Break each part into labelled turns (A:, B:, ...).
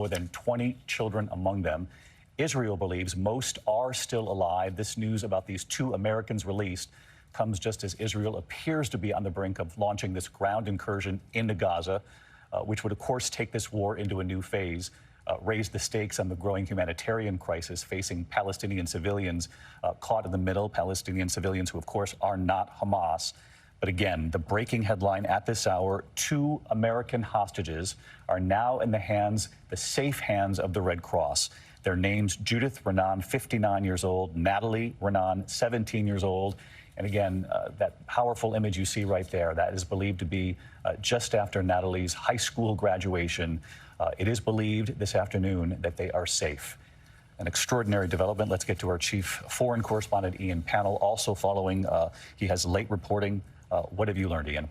A: more than 20 children among them. Israel believes most are still alive. This news about these 2 Americans released comes just as Israel appears to be on the brink of launching this ground incursion into Gaza, which would, of course, take this war into a new phase, raise the stakes on the growing humanitarian crisis facing Palestinian civilians caught in the middle, Palestinian civilians who, of course, are not Hamas. But again, the breaking headline at this hour, 2 American hostages are now in the safe hands of the Red Cross. Their names, Judith Renan, 59 years old, Natalie Renan, 17 years old. And again, that powerful image you see right there, that is believed to be just after Natalie's high school graduation. It is believed this afternoon that they are safe. An extraordinary development. Let's get to our chief foreign correspondent, Ian Pannell, also following. He has late reporting. What have you learned, Ian?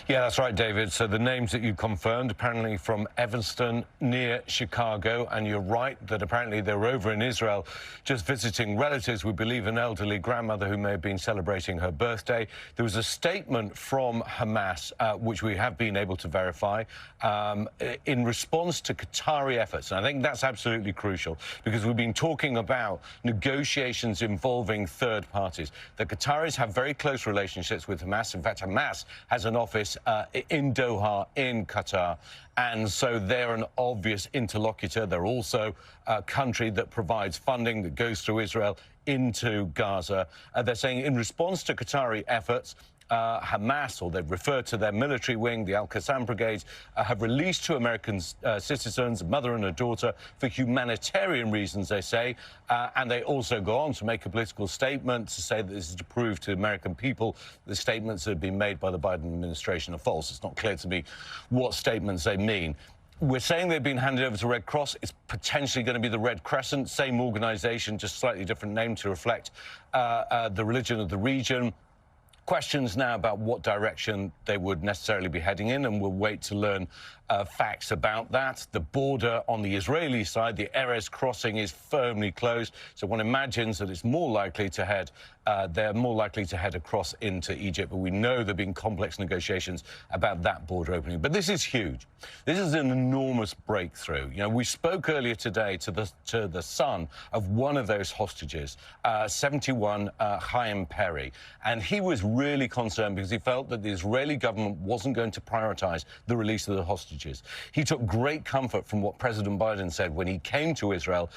B: Yeah, that's right, David. So the names that you confirmed, apparently from Evanston near Chicago, and you're right that apparently they were over in Israel just visiting relatives. We believe an elderly grandmother who may have been celebrating her birthday. There was a statement from Hamas, which we have been able to verify, in response to Qatari efforts. And I think that's absolutely crucial because we've been talking about negotiations involving third parties. The Qataris have very close relationships with Hamas. In fact, Hamas has an office in Doha, in Qatar, and so they're an obvious interlocutor. They're also a country that provides funding that goes through Israel into Gaza. They're saying in response to Qatari efforts, Hamas, or they've referred to their military wing, the Al-Qassam brigades, have released 2 American citizens, a mother and a daughter, for humanitarian reasons, they say. And they also go on to make a political statement to say that this is to prove to the American people the statements that have been made by the Biden administration are false. It's not clear to me what statements they mean. We're saying they've been handed over to Red Cross. It's potentially going to be the Red Crescent, same organization, just slightly different name to reflect the religion of the region. Questions now about what direction they would necessarily be heading in, and we'll wait to learn facts about that. The border on the Israeli side, the Erez crossing, is firmly closed, so one imagines that it's more likely to head, they're more likely to head across into Egypt, but we know there have been complex negotiations about that border opening. But this is huge. This is an enormous breakthrough. You know, we spoke earlier today to the son of one of those hostages, 71, Chaim Perry, and he was really concerned because he felt that the Israeli government wasn't going to prioritize the release of the hostages. He took great comfort from what President Biden said when he came to Israel,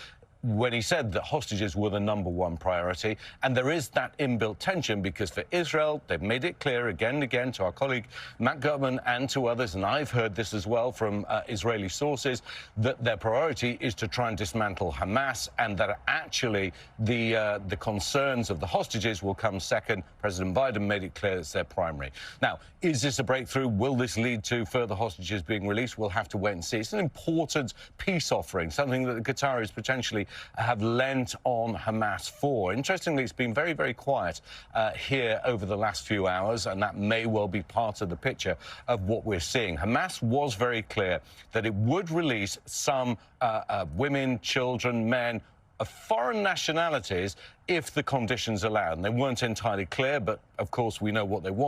B: when he said that hostages were the #1 priority. And there is that inbuilt tension because for Israel, they've made it clear again and again to our colleague Matt Gutman and to others, and I've heard this as well from Israeli sources, that their priority is to try and dismantle Hamas, and that actually the concerns of the hostages will come second. President Biden made it clear it's their primary. Now, is this a breakthrough? Will this lead to further hostages being released? We'll have to wait and see. It's an important peace offering, something that the Qataris potentially have lent on Hamas for. Interestingly, it's been very, very quiet here over the last few hours, and that may well be part of the picture of what we're seeing. Hamas was very clear that it would release some women, children, men of foreign nationalities if the conditions allowed. And they weren't entirely clear, but of course we know what they want.